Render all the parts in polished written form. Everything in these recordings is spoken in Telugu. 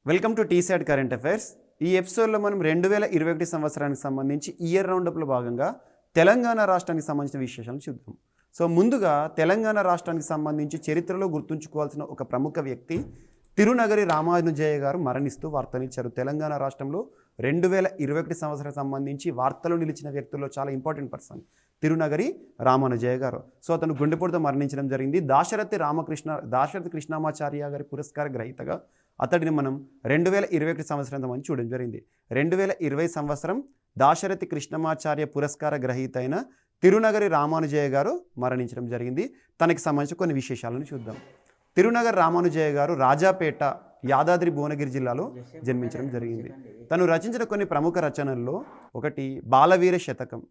Welcome to TSAT current affairs. ఈ ఎపిసోడ్లో మనం 2021 సంవత్సరానికి సంబంధించి ఇయర్ రౌండప్లో భాగంగా తెలంగాణ రాష్ట్రానికి సంబంధించిన విశేషాలను చూద్దాం. సో ముందుగా తెలంగాణ రాష్ట్రానికి సంబంధించి చరిత్రలో గుర్తుంచుకోవాల్సిన ఒక ప్రముఖ వ్యక్తి తిరునగరి రామానుజయ్య గారు మరణిస్తూ వార్తనిచ్చారు. తెలంగాణ రాష్ట్రంలో 2021 సంవత్సరానికి సంబంధించి వార్తలు నిలిచిన వ్యక్తుల్లో చాలా ఇంపార్టెంట్ పర్సన్ తిరునగరి రామానుజయ్య గారు. సో అతను గుండెపోటుతో మరణించడం జరిగింది. దాశరథి కృష్ణమాచార్య గారి పురస్కార గ్రహీతగా అతడిని మనం 2021 సంవత్సరం మనం చూడడం జరిగింది. 2020 సంవత్సరం దాశరథి కృష్ణమాచార్య పురస్కార గ్రహీత అయిన తిరునగరి రామానుజయ్య గారు మరణించడం జరిగింది. తనకి సంబంధించి కొన్ని విశేషాలను చూద్దాం. తిరునగరి రామానుజయ్య గారు రాజాపేట, యాదాద్రి భువనగిరి జిల్లాలో జన్మించడం జరిగింది. తను రచించిన కొన్ని ప్రముఖ రచనల్లో ఒకటి బాలవీర శతకం,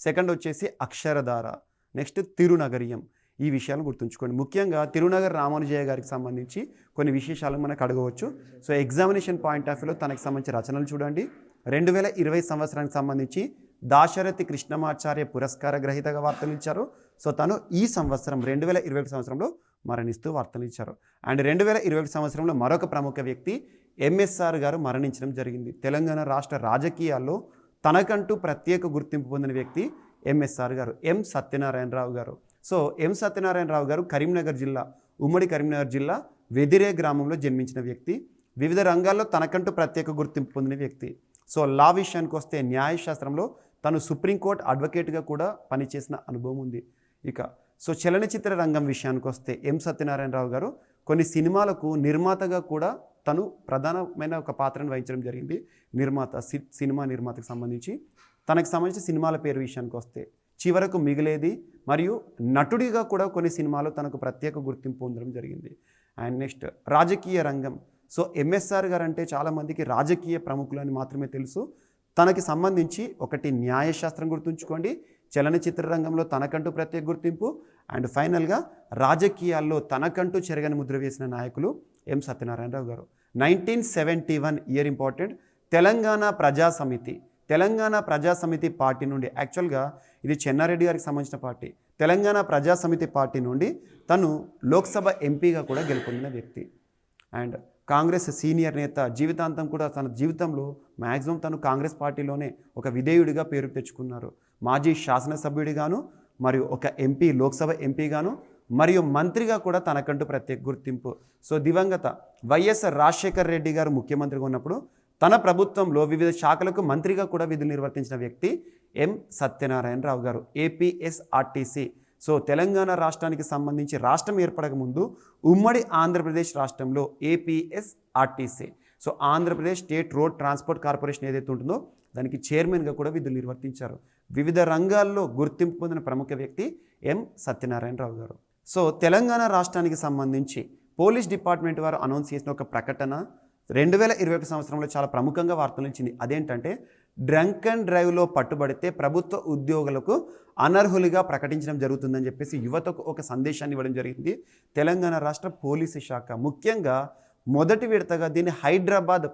సెకండ్ వచ్చేసి అక్షరధార, నెక్స్ట్ తిరునగరియం. ఈ విషయాలను గుర్తుంచుకోండి. ముఖ్యంగా తిరునగరి రామానుజయ్య గారికి సంబంధించి కొన్ని విశేషాలను మనకు అడగవచ్చు. సో ఎగ్జామినేషన్ పాయింట్ ఆఫ్ వ్యూలో తనకు సంబంధించిన రచనలు చూడండి. 2020 సంవత్సరానికి సంబంధించి దాశరథి కృష్ణమాచార్య పురస్కార గ్రహీతగా వార్తలు ఇచ్చారు. సో తను ఈ సంవత్సరం 2021 సంవత్సరంలో మరణిస్తూ వార్తలు ఇచ్చారు. అండ్ 2021 సంవత్సరంలో మరొక ప్రముఖ వ్యక్తి ఎంఎస్ఆర్ గారు మరణించడం జరిగింది. తెలంగాణ రాష్ట్ర రాజకీయాల్లో తనకంటూ ప్రత్యేక గుర్తింపు పొందిన వ్యక్తి ఎంఎస్ఆర్ గారు, ఎం సత్యనారాయణరావు గారు. సో ఎం సత్యనారాయణరావు గారు కరీంనగర్ జిల్లా, ఉమ్మడి కరీంనగర్ జిల్లా వెదిరే గ్రామంలో జన్మించిన వ్యక్తి. వివిధ రంగాల్లో తనకంటూ ప్రత్యేక గుర్తింపు పొందిన వ్యక్తి. సో లా విషయానికి వస్తే న్యాయశాస్త్రంలో తను సుప్రీంకోర్టు అడ్వకేట్గా కూడా పనిచేసిన అనుభవం ఉంది. ఇక సో చలనచిత్ర రంగం విషయానికి వస్తే ఎం సత్యనారాయణరావు గారు కొన్ని సినిమాలకు నిర్మాతగా కూడా తను ప్రధానమైన ఒక పాత్రను వహించడం జరిగింది. సినిమా నిర్మాతకు సంబంధించి తనకు సంబంధించిన సినిమాల పేరు విషయానికి వస్తే చివరకు మిగిలేది, మరియు నటుడిగా కూడా కొన్ని సినిమాలు తనకు ప్రత్యేక గుర్తింపు పొందడం జరిగింది. అండ్ నెక్స్ట్ రాజకీయ రంగం. సో ఎంఎస్ఆర్ గారు అంటే చాలామందికి రాజకీయ ప్రముఖులని మాత్రమే తెలుసు. తనకి సంబంధించి ఒకటి న్యాయశాస్త్రం గుర్తుంచుకోండి, చలనచిత్ర రంగంలో తనకంటూ ప్రత్యేక గుర్తింపు, అండ్ ఫైనల్గా రాజకీయాల్లో తనకంటూ చెరగని ముద్ర వేసిన నాయకులు ఎం సత్యనారాయణరావు గారు. 1971 ఇయర్ ఇంపార్టెంట్. తెలంగాణ ప్రజా సమితి పార్టీ నుండి, యాక్చువల్గా ఇది చెన్నారెడ్డి గారికి సంబంధించిన పార్టీ, తెలంగాణ ప్రజా సమితి పార్టీ నుండి తను లోక్సభ ఎంపీగా కూడా గెలుపొందిన వ్యక్తి. అండ్ కాంగ్రెస్ సీనియర్ నేత, జీవితాంతం కూడా తన జీవితంలో మ్యాక్సిమం తను కాంగ్రెస్ పార్టీలోనే ఒక విధేయుడిగా పేరు తెచ్చుకున్నారు. మాజీ శాసనసభ్యుడిగాను, మరియు ఒక ఎంపీ, లోక్సభ ఎంపీగాను, మరియు మంత్రిగా కూడా తనకంటూ ప్రత్యేక గుర్తింపు. సో దివంగత వైఎస్ రాజశేఖర్ రెడ్డి గారు ముఖ్యమంత్రిగా ఉన్నప్పుడు తన ప్రభుత్వంలో వివిధ శాఖలకు మంత్రిగా కూడా విధులు నిర్వర్తించిన వ్యక్తి ఎం సత్యనారాయణరావు గారు, ఏపీఎస్ఆర్టీసీ. సో తెలంగాణ రాష్ట్రానికి సంబంధించి రాష్ట్రం ఏర్పడక ముందు ఉమ్మడి ఆంధ్రప్రదేశ్ రాష్ట్రంలో APSRTC, so Andhra Pradesh state road transport corporation ఏదైతే ఉంటుందో దానికి చైర్మన్గా కూడా విధులు నిర్వర్తించారు. వివిధ రంగాల్లో గుర్తింపు పొందిన ప్రముఖ వ్యక్తి ఎం సత్యనారాయణరావు గారు. సో తెలంగాణ రాష్ట్రానికి సంబంధించి పోలీస్ డిపార్ట్మెంట్ వారు అనౌన్స్ చేసిన ఒక ప్రకటన 2021 సంవత్సరంలో చాలా ప్రముఖంగా వార్తలు ఇచ్చింది. అదేంటంటే డ్రంక్ అండ్ డ్రైవ్లో పట్టుబడితే ప్రభుత్వ ఉద్యోగులకు అనర్హులుగా ప్రకటించడం జరుగుతుందని చెప్పేసి యువతకు ఒక సందేశాన్ని ఇవ్వడం జరిగింది తెలంగాణ రాష్ట్ర పోలీసు శాఖ. ముఖ్యంగా మొదటి విడతగా దీన్ని హైదరాబాద్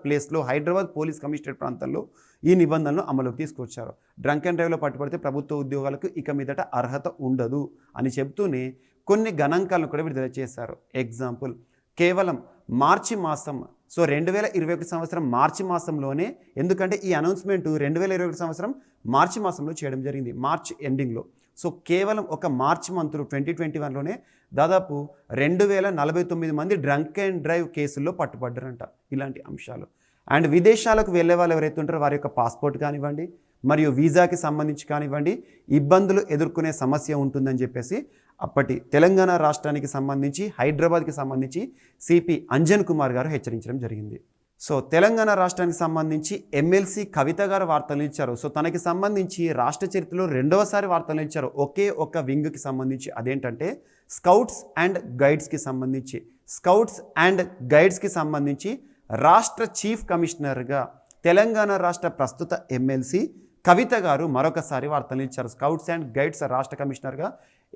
పోలీస్ కమిషనరేట్ ప్రాంతంలో ఈ నిబంధనలు అమలుకి తీసుకొచ్చారు. డ్రంక్ అండ్ డ్రైవ్లో పట్టుబడితే ప్రభుత్వ ఉద్యోగాలకు ఇక మీదట అర్హత ఉండదు అని చెప్తూనే కొన్ని గణాంకాలను కూడా విడుదల చేశారు. ఎగ్జాంపుల్, కేవలం మార్చి మాసం, సో 2021 సంవత్సరం మార్చి మాసంలోనే, ఎందుకంటే ఈ అనౌన్స్మెంట్ 2021 సంవత్సరం మార్చి మాసంలో చేయడం జరిగింది, మార్చ్ ఎండింగ్లో. సో కేవలం ఒక మార్చి మంత్ 2021లోనే దాదాపు 2049 మంది డ్రంక్ అండ్ డ్రైవ్ కేసుల్లో పట్టుబడ్డారంట. ఇలాంటి అంశాలు. అండ్ విదేశాలకు వెళ్ళే వాళ్ళు ఎవరైతే ఉంటారో వారి యొక్క పాస్పోర్ట్ కానివ్వండి, మరియు వీసాకి సంబంధించి కానివ్వండి, ఇబ్బందులు ఎదుర్కొనే సమస్య ఉంటుందని చెప్పేసి అప్పటి తెలంగాణ రాష్ట్రానికి సంబంధించి, హైదరాబాద్కి సంబంధించి సిపి అంజన్ కుమార్ గారు హెచ్చరించడం జరిగింది. సో తెలంగాణ రాష్ట్రానికి సంబంధించి ఎమ్మెల్సీ కవిత గారు వార్తలు ఇచ్చారు. సో తనకి సంబంధించి రాష్ట్ర చరిత్రలో రెండవసారి వార్తలు ఇచ్చారు ఒకే ఒక వింగ్కి సంబంధించి. అదేంటంటే స్కౌట్స్ అండ్ గైడ్స్కి సంబంధించి రాష్ట్ర చీఫ్ కమిషనర్గా తెలంగాణ రాష్ట్ర ప్రస్తుత ఎమ్మెల్సీ కవిత గారు మరొకసారి వార్తలు ఇచ్చారు. స్కౌట్స్ అండ్ గైడ్స్ రాష్ట్ర కమిషనర్గా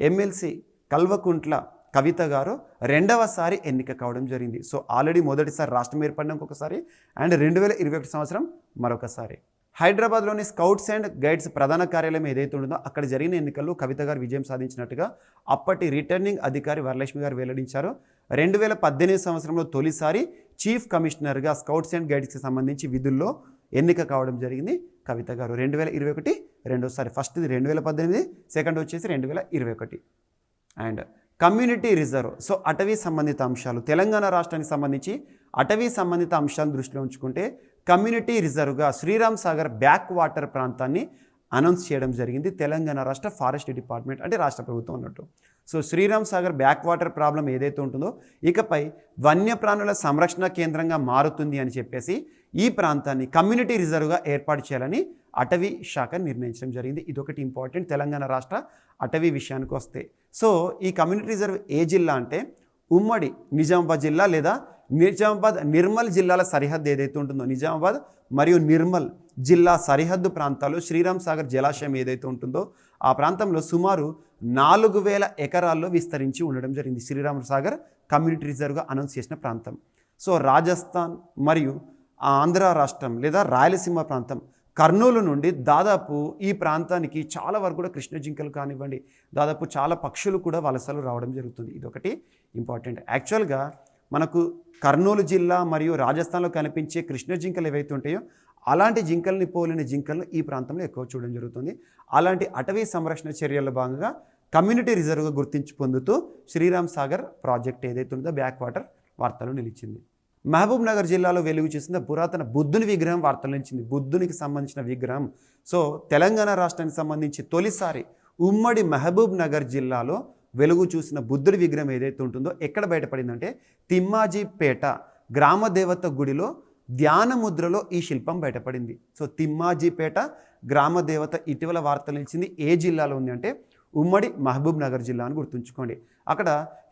ఎమ్మెల్సీ కల్వకుంట్ల కవిత గారు రెండవసారి ఎన్నిక కావడం జరిగింది. సో ఆల్రెడీ మొదటిసారి రాష్ట్రం ఏర్పడినాక ఒకసారి, అండ్ 2021 సంవత్సరం మరొకసారి. హైదరాబాద్లోని స్కౌట్స్ అండ్ గైడ్స్ ప్రధాన కార్యాలయం ఏదైతే ఉంటుందో అక్కడ జరిగిన ఎన్నికల్లో కవిత గారు విజయం సాధించినట్టుగా అప్పటి రిటర్నింగ్ అధికారి వరలక్ష్మి గారు వెల్లడించారు. 2018 సంవత్సరంలో తొలిసారి చీఫ్ కమిషనర్గా స్కౌట్స్ అండ్ గైడ్స్కి సంబంధించి విధుల్లో ఎన్నిక కావడం జరిగింది కవిత గారు. 2021 రెండోసారి, ఫస్ట్ది 2018, సెకండ్ వచ్చేసి 2021. అండ్ కమ్యూనిటీ రిజర్వ్, సో అటవీ సంబంధిత అంశాలు, తెలంగాణ రాష్ట్రానికి సంబంధించి అటవీ సంబంధిత అంశాలను దృష్టిలో ఉంచుకుంటే కమ్యూనిటీ రిజర్వ్గా శ్రీరామ్ సాగర్ బ్యాక్ వాటర్ ప్రాంతాన్ని అనౌన్స్ చేయడం జరిగింది తెలంగాణ రాష్ట్ర ఫారెస్ట్ డిపార్ట్మెంట్, అంటే రాష్ట్ర ప్రభుత్వం అన్నట్టు. So Sriram Sagar back water problem ఏదైతే ఉంటుందో ఇకపై వన్యప్రాణుల సంరక్షణ కేంద్రంగా మారుతుంది అని చెప్పేసి ఈ ప్రాంతాన్ని కమ్యూనిటీ రిజర్వ్గా ఏర్పాటు చేయాలని అటవీ శాఖ నిర్ణయించడం జరిగింది. ఇదొకటి ఇంపార్టెంట్ తెలంగాణ రాష్ట్ర అటవీ విషయానికి వస్తే. సో ఈ కమ్యూనిటీ రిజర్వ్ ఏ జిల్లా అంటే ఉమ్మడి నిజామాబాద్ జిల్లా లేదా నిజామాబాద్ నిర్మల్ జిల్లాల సరిహద్దు ఏదైతే ఉంటుందో, నిజామాబాద్ మరియు నిర్మల్ జిల్లా సరిహద్దు ప్రాంతాల్లో శ్రీరామ్ సాగర్ జలాశయం ఏదైతే ఉంటుందో ఆ ప్రాంతంలో సుమారు 4000 ఎకరాల్లో విస్తరించి ఉండడం జరిగింది శ్రీరామ్ సాగర్ కమ్యూనిటీ రిజర్వ్గా అనౌన్స్ చేసిన ప్రాంతం. సో రాజస్థాన్ మరియు ఆంధ్ర రాష్ట్రం లేదా రాయలసీమ ప్రాంతం కర్నూలు నుండి దాదాపు ఈ ప్రాంతానికి చాలా వరకు కూడా కృష్ణ జింకలు కానివ్వండి, దాదాపు చాలా పక్షులు కూడా వలసలు రావడం జరుగుతుంది. ఇదొకటి ఇంపార్టెంట్. యాక్చువల్గా మనకు కర్నూలు జిల్లా మరియు రాజస్థాన్లో కనిపించే కృష్ణ జింకలు ఏవైతే ఉంటాయో అలాంటి జింకల్ని పోలిన జింకలను ఈ ప్రాంతంలో ఎక్కువ చూడడం జరుగుతుంది. అలాంటి అటవీ సంరక్షణ చర్యల్లో భాగంగా కమ్యూనిటీ రిజర్వ్గా గుర్తించి పొందుతూ శ్రీరామ్ సాగర్ ప్రాజెక్ట్ ఏదైతే ఉందో బ్యాక్ వాటర్ వార్తలు నిలిచింది. మహబూబ్ నగర్ జిల్లాలో వెలుగు చేసిన పురాతన బుద్ధుని విగ్రహం వార్తలు నిలిచింది. బుద్ధునికి సంబంధించిన విగ్రహం. సో తెలంగాణ రాష్ట్రానికి సంబంధించి తొలిసారి ఉమ్మడి మహబూబ్ నగర్ జిల్లాలో వెలుగు చూసిన బుద్ధుడి విగ్రహం ఏదైతే ఉంటుందో ఎక్కడ బయటపడిందంటే తిమ్మాజీపేట గ్రామ దేవత గుడిలో ధ్యాన ముద్రలో ఈ శిల్పం బయటపడింది. సో తిమ్మాజీపేట గ్రామ దేవత ఇటీవల వార్తలు నిలిచింది. ఏ జిల్లాలో ఉంది అంటే ఉమ్మడి మహబూబ్ నగర్ జిల్లా అని గుర్తుంచుకోండి. అక్కడ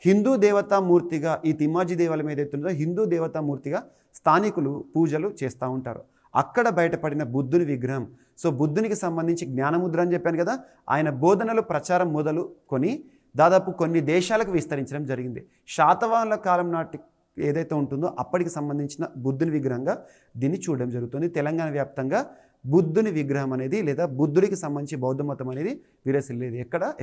హిందూ దేవతామూర్తిగా ఈ తిమ్మాజీ దేవాలయం ఏదైతే ఉందో హిందూ దేవతామూర్తిగా స్థానికులు పూజలు చేస్తూ ఉంటారు. అక్కడ బయటపడిన బుద్ధుని విగ్రహం. సో బుద్ధునికి సంబంధించి జ్ఞానముద్ర అని చెప్పాను కదా, ఆయన బోధనలు ప్రచారం మొదలుకొని దాదాపు కొన్ని దేశాలకు విస్తరించడం జరిగింది. శాతవాహనుల కాలం నాటి ఏదైతే ఉంటుందో అప్పటికి సంబంధించిన బుద్ధుని విగ్రహంగా దీన్ని చూడడం జరుగుతుంది. తెలంగాణ వ్యాప్తంగా బుద్ధుని విగ్రహం అనేది లేదా బుద్ధుడికి సంబంధించి బౌద్ధ మతం అనేది విరసిల్లేదు.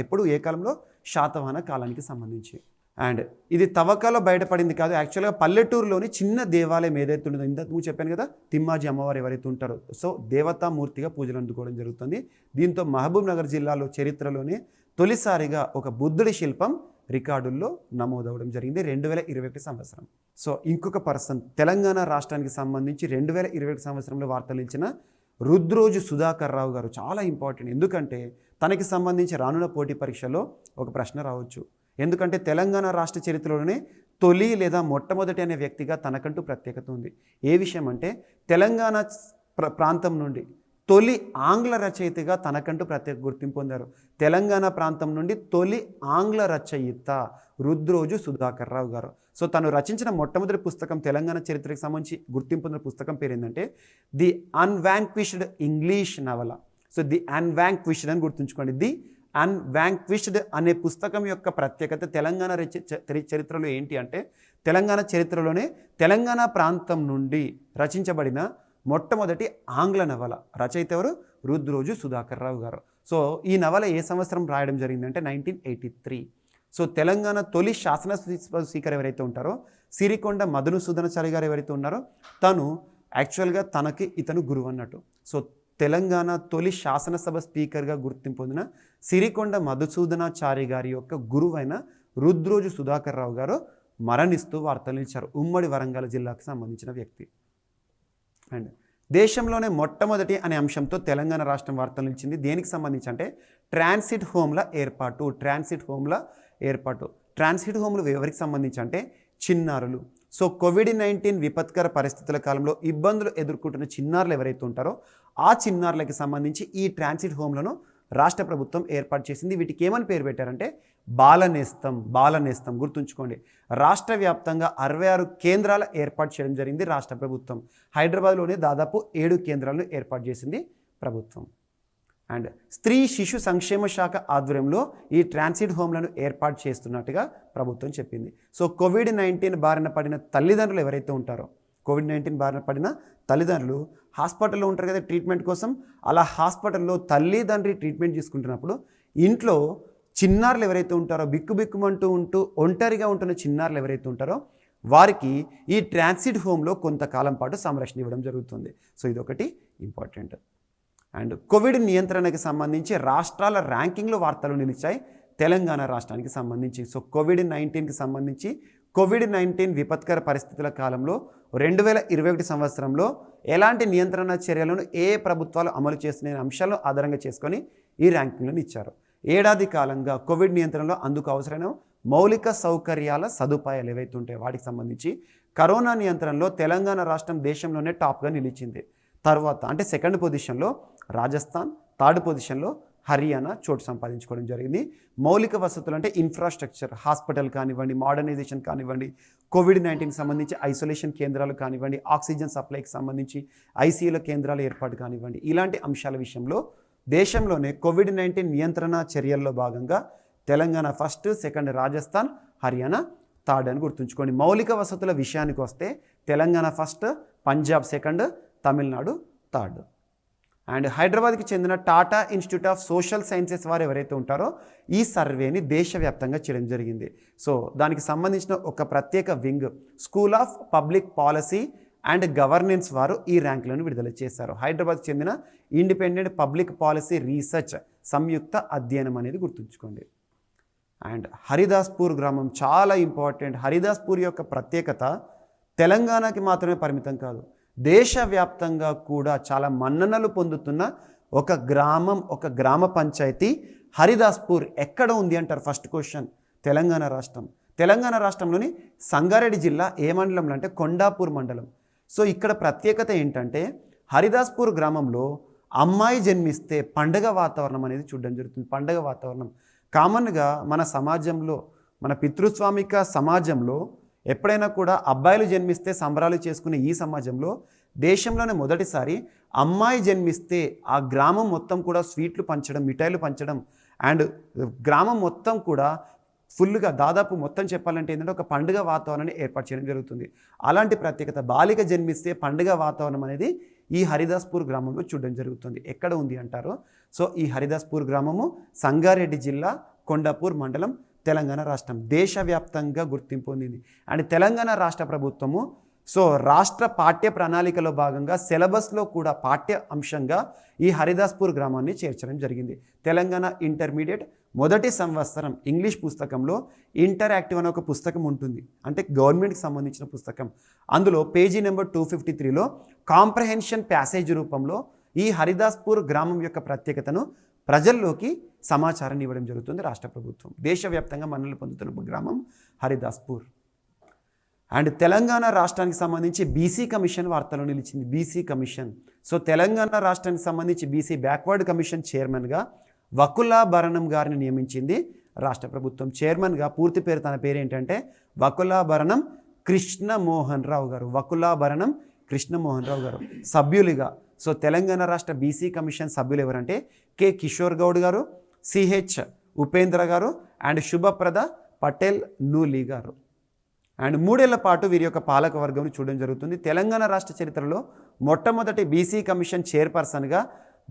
ఎప్పుడు ఏ కాలంలో? శాతవాహన కాలానికి సంబంధించి. అండ్ ఇది తవ్వకాలో బయటపడింది కాదు, యాక్చువల్గా పల్లెటూరులోని చిన్న దేవాలయం ఏదైతే ఉంటుందో ఇంతకు చెప్పాను కదా, తిమ్మాజీ అమ్మవారు ఎవరైతే ఉంటారో సో దేవతామూర్తిగా పూజలు అందుకోవడం జరుగుతుంది. దీంతో మహబూబ్ నగర్ జిల్లాలో చరిత్రలోనే తొలిసారిగా ఒక బుద్ధుడి శిల్పం రికార్డుల్లో నమోదవడం జరిగింది 2021 సంవత్సరం. సో ఇంకొక పర్సన్ తెలంగాణ రాష్ట్రానికి సంబంధించి 2021 సంవత్సరంలో వార్తలు ఇచ్చిన రుద్రోజు సుధాకర్ రావు గారు చాలా ఇంపార్టెంట్. ఎందుకంటే తనకి సంబంధించి రానున్న పోటీ పరీక్షలో ఒక ప్రశ్న రావచ్చు. ఎందుకంటే తెలంగాణ రాష్ట్ర చరిత్రలోనే తొలి లేదా మొట్టమొదటి అనే వ్యక్తిగా తనకంటూ ప్రత్యేకత ఉంది. ఏ విషయం అంటే తెలంగాణ ప్రాంతం నుండి తొలి ఆంగ్ల రచయితగా తనకంటూ ప్రత్యేక గుర్తింపు పొందారు. తెలంగాణ ప్రాంతం నుండి తొలి ఆంగ్ల రచయిత రుద్రోజు సుధాకర్ రావు గారు. సో తను రచించిన మొట్టమొదటి పుస్తకం తెలంగాణ చరిత్రకు సంబంధించి గుర్తింపు పొందిన పుస్తకం పేరు ఏంటంటే ది అన్వాంక్విష్డ్ ఇంగ్లీష్ నవల. సో ది అన్వాంక్విష్డ్ అని గుర్తుంచుకోండి. ది అన్వాంక్విష్డ్ అనే పుస్తకం యొక్క ప్రత్యేకత తెలంగాణ చరిత్రలో ఏంటి అంటే తెలంగాణ చరిత్రలోనే తెలంగాణ ప్రాంతం నుండి రచించబడిన మొట్టమొదటి ఆంగ్ల నవల. రచయిత ఎవరు? రుద్రోజు సుధాకర్ రావు గారు. సో ఈ నవల ఏ సంవత్సరం రాయడం జరిగిందంటే 1983. సో తెలంగాణ తొలి శాసన స్పీకర్ ఎవరైతే ఉంటారో సిరికొండ మధుసూదనాచారి గారు ఎవరైతే ఉన్నారో తను యాక్చువల్గా ఇతను గురువు అన్నట్టు. సో తెలంగాణ తొలి శాసనసభ స్పీకర్గా గుర్తింపు పొందిన సిరికొండ మధుసూదనాచారి గారి యొక్క గురువైన రుద్రోజు సుధాకర్ రావు గారు మరణిస్తూ వార్తలు ఇచ్చారు. ఉమ్మడి వరంగల్ జిల్లాకు సంబంధించిన వ్యక్తి. అండ్ దేశంలోనే మొట్టమొదటి అనే అంశంతో తెలంగాణ రాష్ట్రం వార్తలు నిలిచింది. దేనికి సంబంధించి అంటే ట్రాన్సిట్ హోమ్ల ఏర్పాటు. ట్రాన్సిట్ హోమ్లు ఎవరికి సంబంధించి అంటే చిన్నారులు. సో కోవిడ్-19 విపత్కర పరిస్థితుల కాలంలో ఇబ్బందులు ఎదుర్కొంటున్న చిన్నారులు ఎవరైతే ఉంటారో ఆ చిన్నారులకి సంబంధించి ఈ ట్రాన్సిట్ హోమ్లను రాష్ట్ర ప్రభుత్వం ఏర్పాటు చేసింది. వీటికి ఏమని పేరు పెట్టారంటే బాలనేస్తం. గుర్తుంచుకోండి. రాష్ట్ర వ్యాప్తంగా 66 కేంద్రాల ఏర్పాటు చేయడం జరిగింది రాష్ట్ర ప్రభుత్వం. హైదరాబాద్లోనే దాదాపు 7 కేంద్రాలను ఏర్పాటు చేసింది ప్రభుత్వం. అండ్ స్త్రీ శిశు సంక్షేమ శాఖ ఆధ్వర్యంలో ఈ ట్రాన్సిట్ హోమ్లను ఏర్పాటు చేస్తున్నట్టుగా ప్రభుత్వం చెప్పింది. సో కోవిడ్-19 బారిన పడిన తల్లిదండ్రులు ఎవరైతే ఉంటారో కోవిడ్-19 బారిన పడిన తల్లిదండ్రులు హాస్పిటల్లో ఉంటారు కదా ట్రీట్మెంట్ కోసం. అలా హాస్పిటల్లో తల్లిదండ్రి ట్రీట్మెంట్ తీసుకుంటున్నప్పుడు ఇంట్లో చిన్నారులు ఎవరైతే ఉంటారో బిక్కుబిక్కుమంటూ ఉంటూ ఒంటరిగా ఉంటున్న చిన్నారులు ఎవరైతే ఉంటారో వారికి ఈ ట్రాన్సిట్ హోమ్లో కొంతకాలం పాటు సంరక్షణ ఇవ్వడం జరుగుతుంది. సో ఇదొకటి ఇంపార్టెంట్. అండ్ కోవిడ్ నియంత్రణకి సంబంధించి రాష్ట్రాల ర్యాంకింగ్లో వార్తలు నిలిచాయి తెలంగాణ రాష్ట్రానికి సంబంధించి. సో కోవిడ్-19కి సంబంధించి కోవిడ్-19 విపత్కర పరిస్థితుల కాలంలో 2021 సంవత్సరంలో ఎలాంటి నియంత్రణ చర్యలను ఏ ప్రభుత్వాలు అమలు చేస్తున్న అంశాలను ఆధారంగా చేసుకొని ఈ ర్యాంకింగ్లను ఇచ్చారు. ఏడాది కాలంగా కోవిడ్ నియంత్రణలో అందుకు అవసరమైన మౌలిక సౌకర్యాల సదుపాయాలు ఏవైతే ఉంటాయో వాటికి సంబంధించి కరోనా నియంత్రణలో తెలంగాణ రాష్ట్రం దేశంలోనే టాప్గా నిలిచింది. తర్వాత అంటే సెకండ్ పొజిషన్లో రాజస్థాన్, థర్డ్ పొజిషన్లో హర్యానా చోటు సంపాదించుకోవడం జరిగింది. మౌలిక వసతులు అంటే ఇన్ఫ్రాస్ట్రక్చర్, హాస్పిటల్ కానివ్వండి, మోడర్నైజేషన్ కానివ్వండి, కోవిడ్-19కి సంబంధించి ఐసోలేషన్ కేంద్రాలు కానివ్వండి, ఆక్సిజన్ సప్లైకి సంబంధించి ఐసీయూల కేంద్రాల ఏర్పాటు కానివ్వండి, ఇలాంటి అంశాల విషయంలో దేశంలోనే కోవిడ్-19 నియంత్రణ చర్యల్లో భాగంగా Telangana first, second Rajasthan, Haryana third అని గుర్తుంచుకోండి. మౌలిక వసతుల విషయానికి వస్తే Telangana first, Punjab second, Tamil Nadu third. And హైదరాబాద్కి చెందిన Tata institute of social sciences వారు ఎవరైతే ఉంటారో ఈ సర్వేని దేశవ్యాప్తంగా చేయడం జరిగింది. సో దానికి సంబంధించిన ఒక ప్రత్యేక wing school of public policy and governance వారు ఈ ర్యాంకులను విడుదల చేశారు. హైదరాబాద్కి చెందిన ఇండిపెండెంట్ పబ్లిక్ పాలసీ రీసెర్చ్ సంయుక్త అధ్యయనం అనేది గుర్తుంచుకోండి. అండ్ హరిదాస్పూర్ గ్రామం చాలా ఇంపార్టెంట్. హరిదాస్పూర్ యొక్క ప్రత్యేకత తెలంగాణకి మాత్రమే పరిమితం కాదు, దేశవ్యాప్తంగా కూడా చాలా మన్ననలు పొందుతున్న ఒక గ్రామం, ఒక గ్రామ పంచాయతీ హరిదాస్పూర్. ఎక్కడ ఉంది అంటారు? ఫస్ట్ క్వశ్చన్, తెలంగాణ రాష్ట్రం. తెలంగాణ రాష్ట్రంలోని సంగారెడ్డి జిల్లా ఏ మండలంలో అంటే కొండాపూర్ మండలం. సో ఇక్కడ ప్రత్యేకత ఏంటంటే హరిదాస్పూర్ గ్రామంలో అమ్మాయి జన్మిస్తే పండగ వాతావరణం అనేది చూడడం జరుగుతుంది. పండగ వాతావరణం కామన్గా మన సమాజంలో, మన పితృస్వామిక సమాజంలో ఎప్పుడైనా కూడా అబ్బాయిలు జన్మిస్తే సంబరాలు చేసుకునే ఈ సమాజంలో దేశంలోనే మొదటిసారి అమ్మాయి జన్మిస్తే ఆ గ్రామం మొత్తం కూడా స్వీట్లు పంచడం, మిఠాయిలు పంచడం అండ్ గ్రామం మొత్తం కూడా ఫుల్గా దాదాపు మొత్తం చెప్పాలంటే ఏంటంటే ఒక పండుగ వాతావరణాన్ని ఏర్పాటు చేయడం జరుగుతుంది. అలాంటి ప్రత్యేకత బాలిక జన్మిస్తే పండుగ వాతావరణం అనేది ఈ హరిదాస్పూర్ గ్రామంలో చూడడం జరుగుతుంది. ఎక్కడ ఉంది అంటారు? సో ఈ హరిదాస్పూర్ గ్రామము సంగారెడ్డి జిల్లా, కొండాపూర్ మండలం, తెలంగాణ రాష్ట్రం. దేశవ్యాప్తంగా గుర్తింపు పొందింది. అండ్ తెలంగాణ రాష్ట్ర ప్రభుత్వము సో రాష్ట్ర పాఠ్య ప్రణాళికలో భాగంగా సిలబస్లో కూడా పాఠ్య అంశంగా ఈ హరిదాస్పూర్ గ్రామాన్ని చేర్చడం జరిగింది. తెలంగాణ ఇంటర్మీడియట్ మొదటి సంవత్సరం ఇంగ్లీష్ పుస్తకంలో ఇంటరాక్టివ్ అనే ఒక పుస్తకం ఉంటుంది, అంటే గవర్నమెంట్కి సంబంధించిన పుస్తకం. అందులో పేజీ నెంబర్ 253లో కాంప్రహెన్షన్ ప్యాసేజ్ రూపంలో ఈ హరిదాస్పూర్ గ్రామం యొక్క ప్రత్యేకతను ప్రజల్లోకి సమాచారాన్ని ఇవ్వడం జరుగుతుంది రాష్ట్ర ప్రభుత్వం. దేశవ్యాప్తంగా మన్ననలు పొందుతున్న గ్రామం హరిదాస్పూర్. అండ్ తెలంగాణ రాష్ట్రానికి సంబంధించి బీసీ కమిషన్ వార్తలో నిలిచింది. BC commission. సో తెలంగాణ రాష్ట్రానికి సంబంధించి బీసీ బ్యాక్వర్డ్ కమిషన్ చైర్మన్గా వకులాభరణం గారిని నియమించింది రాష్ట్ర ప్రభుత్వం. చైర్మన్గా పూర్తి పేరు, తన పేరు ఏంటంటే వకులాభరణం కృష్ణమోహన్ రావు గారు. వకులాభరణం కృష్ణమోహన్ రావు గారు. సభ్యులుగా సో తెలంగాణ రాష్ట్ర బీసీ కమిషన్ సభ్యులు ఎవరంటే కె కిషోర్ గౌడ్ గారు, సిహెచ్ ఉపేంద్ర గారు అండ్ శుభప్రద పటేల్ నూలి గారు. అండ్ 3 ఏళ్ల పాటు వీరి యొక్క పాలక వర్గం చూడడం జరుగుతుంది. తెలంగాణ రాష్ట్ర చరిత్రలో మొట్టమొదటి బీసీ కమిషన్ చైర్పర్సన్గా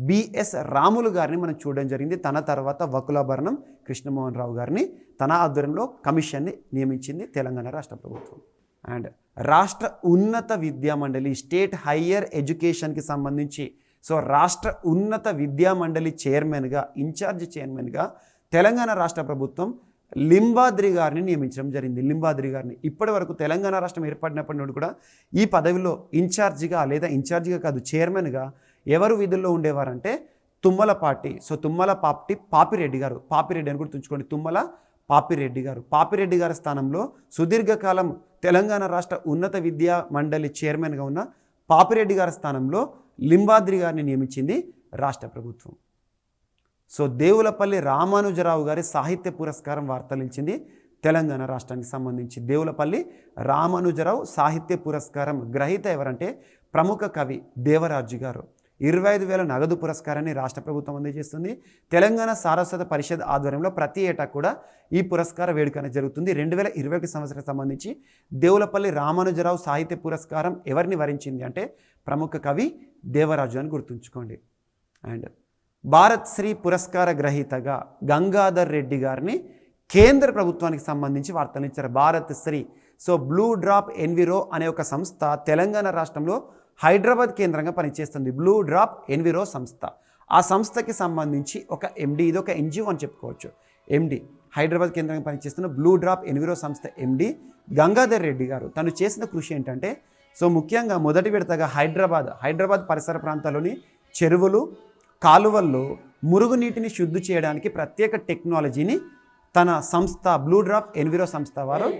బిఎస్ రాములు గారిని మనం చూడడం జరిగింది. తన తర్వాత వకులాభరణం కృష్ణమోహన్ రావు గారిని తన ఆధ్వర్యంలో కమిషన్ని నియమించింది తెలంగాణ రాష్ట్ర ప్రభుత్వం. అండ్ రాష్ట్ర ఉన్నత విద్యా మండలి, స్టేట్ హయ్యర్ ఎడ్యుకేషన్కి సంబంధించి సో రాష్ట్ర ఉన్నత విద్యా మండలి చైర్మన్గా, ఇన్ఛార్జ్ చైర్మన్గా తెలంగాణ రాష్ట్ర ప్రభుత్వం లింబాద్రి గారిని నియమించడం జరిగింది. లింబాద్రి గారిని ఇప్పటి వరకు తెలంగాణ రాష్ట్రం ఏర్పడినప్పటి నుండి కూడా ఈ పదవిలో ఇన్ఛార్జిగా లేదా ఇన్ఛార్జిగా కాదు చైర్మన్గా ఎవరు విధుల్లో ఉండేవారంటే తుమ్మలపాటి. సో తుమ్మలపాటి పాపిరెడ్డి గారు. పాపిరెడ్డి అని గుర్తుంచుకోండి, తుమ్మల పాపిరెడ్డి గారు. పాపిరెడ్డి గారి స్థానంలో సుదీర్ఘకాలం తెలంగాణ రాష్ట్ర ఉన్నత విద్యా మండలి చైర్మన్గా ఉన్న పాపిరెడ్డి గారి స్థానంలో లింబాద్రి గారిని నియమించింది రాష్ట్ర ప్రభుత్వం. సో దేవులపల్లి రామానుజరావు గారి సాహిత్య పురస్కారం వార్తలించింది తెలంగాణ రాష్ట్రానికి సంబంధించి. దేవులపల్లి రామానుజరావు సాహిత్య పురస్కారం గ్రహీత ఎవరంటే ప్రముఖ కవి దేవరాజు గారు. 25,000 నగదు పురస్కారాన్ని రాష్ట్ర ప్రభుత్వం అందజేస్తుంది. తెలంగాణ సారస్వత పరిషత్ ఆధ్వర్యంలో ప్రతి ఏటా కూడా ఈ పురస్కార వేడుక అనేది జరుగుతుంది. 2021 సంవత్సరానికి సంబంధించి దేవులపల్లి రామానుజరావు సాహిత్య పురస్కారం ఎవరిని వరించింది అంటే ప్రముఖ కవి దేవరాజు అని గుర్తుంచుకోండి. అండ్ భారత్ శ్రీ పురస్కార గ్రహీతగా గంగాధర్ రెడ్డి గారిని కేంద్ర ప్రభుత్వానికి సంబంధించి వార్తలు ఇచ్చారు. Bharat Shri. So blue drop enviro అనే ఒక సంస్థ తెలంగాణ రాష్ట్రంలో హైదరాబాద్ కేంద్రంగా పనిచేస్తుంది. బ్లూ డ్రాప్ ఎన్విరో సంస్థ. ఆ సంస్థకి సంబంధించి ఒక ఎండి, ఇది ఒక ఎన్జిఓ అని చెప్పుకోవచ్చు. ఎండి హైదరాబాద్ కేంద్రంగా పనిచేస్తున్న బ్లూ డ్రాప్ ఎన్విరో సంస్థ ఎండి గంగాధర్ రెడ్డి గారు తను చేసిన కృషి ఏంటంటే, సో ముఖ్యంగా మొదటి విడతగా హైదరాబాద్ పరిసర ప్రాంతాల్లోని చెరువులు, కాలువల్లో మురుగునీటిని శుద్ధి చేయడానికి ప్రత్యేక టెక్నాలజీని తన సంస్థ బ్లూ డ్రాప్ ఎన్విరో సంస్థ వారు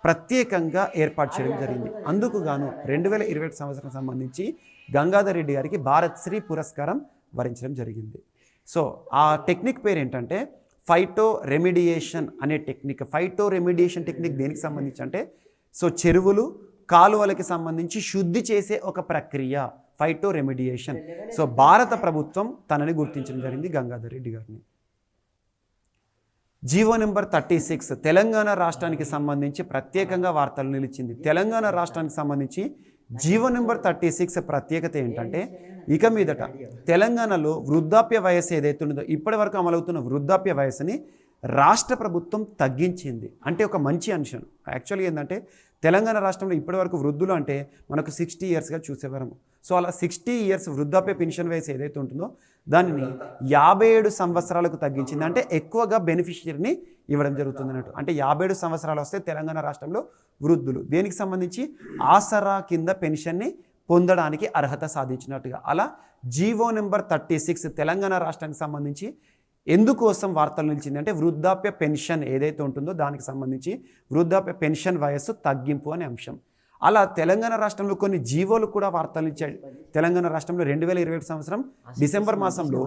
ప్రత్యేకంగా ఏర్పాటు చేయడం జరిగింది. అందుకు గాను 2021 సంవత్సరం సంబంధించి గంగాధర్ రెడ్డి గారికి భారత్ శ్రీ పురస్కారం వరించడం జరిగింది. సో ఆ టెక్నిక్ పేరు ఏంటంటే ఫైటో రెమిడియేషన్ అనే టెక్నిక్. ఫైటో రెమిడియేషన్ టెక్నిక్ దేనికి సంబంధించి అంటే, సో చెరువులు, కాలువలకి సంబంధించి శుద్ధి చేసే ఒక ప్రక్రియ ఫైటో రెమిడియేషన్. సో భారత ప్రభుత్వం తనని గుర్తించడం జరిగింది గంగాధర్ రెడ్డి గారిని. జీవో నెంబర్ 36 తెలంగాణ రాష్ట్రానికి సంబంధించి ప్రత్యేకంగా వార్తలు నిలిచింది. తెలంగాణ రాష్ట్రానికి సంబంధించి జీవో నెంబర్ 36 ప్రత్యేకత ఏంటంటే, ఇక మీదట తెలంగాణలో వృద్ధాప్య వయస్సు ఏదైతే ఉన్నదో ఇప్పటి వరకు అమలవుతున్న వృద్ధాప్య వయస్సుని రాష్ట్ర ప్రభుత్వం తగ్గించింది. అంటే ఒక మంచి అంశం. యాక్చువల్గా ఏంటంటే తెలంగాణ రాష్ట్రంలో ఇప్పటివరకు వృద్ధులు అంటే మనకు 60 ఇయర్స్గా చూసేవారము. సో అలా 60 ఇయర్స్ వృద్ధాప్య పెన్షన్ వయసు ఏదైతే ఉంటుందో దానిని 57 సంవత్సరాలకు తగ్గించింది. అంటే ఎక్కువగా బెనిఫిషియరీని ఇవ్వడం జరుగుతుంది అన్నట్టు. అంటే 57 సంవత్సరాలు వస్తే తెలంగాణ రాష్ట్రంలో వృద్ధులు దేనికి సంబంధించి ఆసరా కింద పెన్షన్ని పొందడానికి అర్హత సాధించినట్టుగా. అలా జీవో నెంబర్ 36 తెలంగాణ రాష్ట్రానికి సంబంధించి ఎందుకోసం వార్తలు నిలిచింది అంటే, వృద్ధాప్య పెన్షన్ ఏదైతే ఉంటుందో దానికి సంబంధించి వృద్ధాప్య పెన్షన్ వయస్సు తగ్గింపు అనే అంశం. అలా తెలంగాణ రాష్ట్రంలో కొన్ని జీవోలు కూడా వార్తలు ఇచ్చాయి. తెలంగాణ రాష్ట్రంలో 2021 సంవత్సరం డిసెంబర్ మాసంలో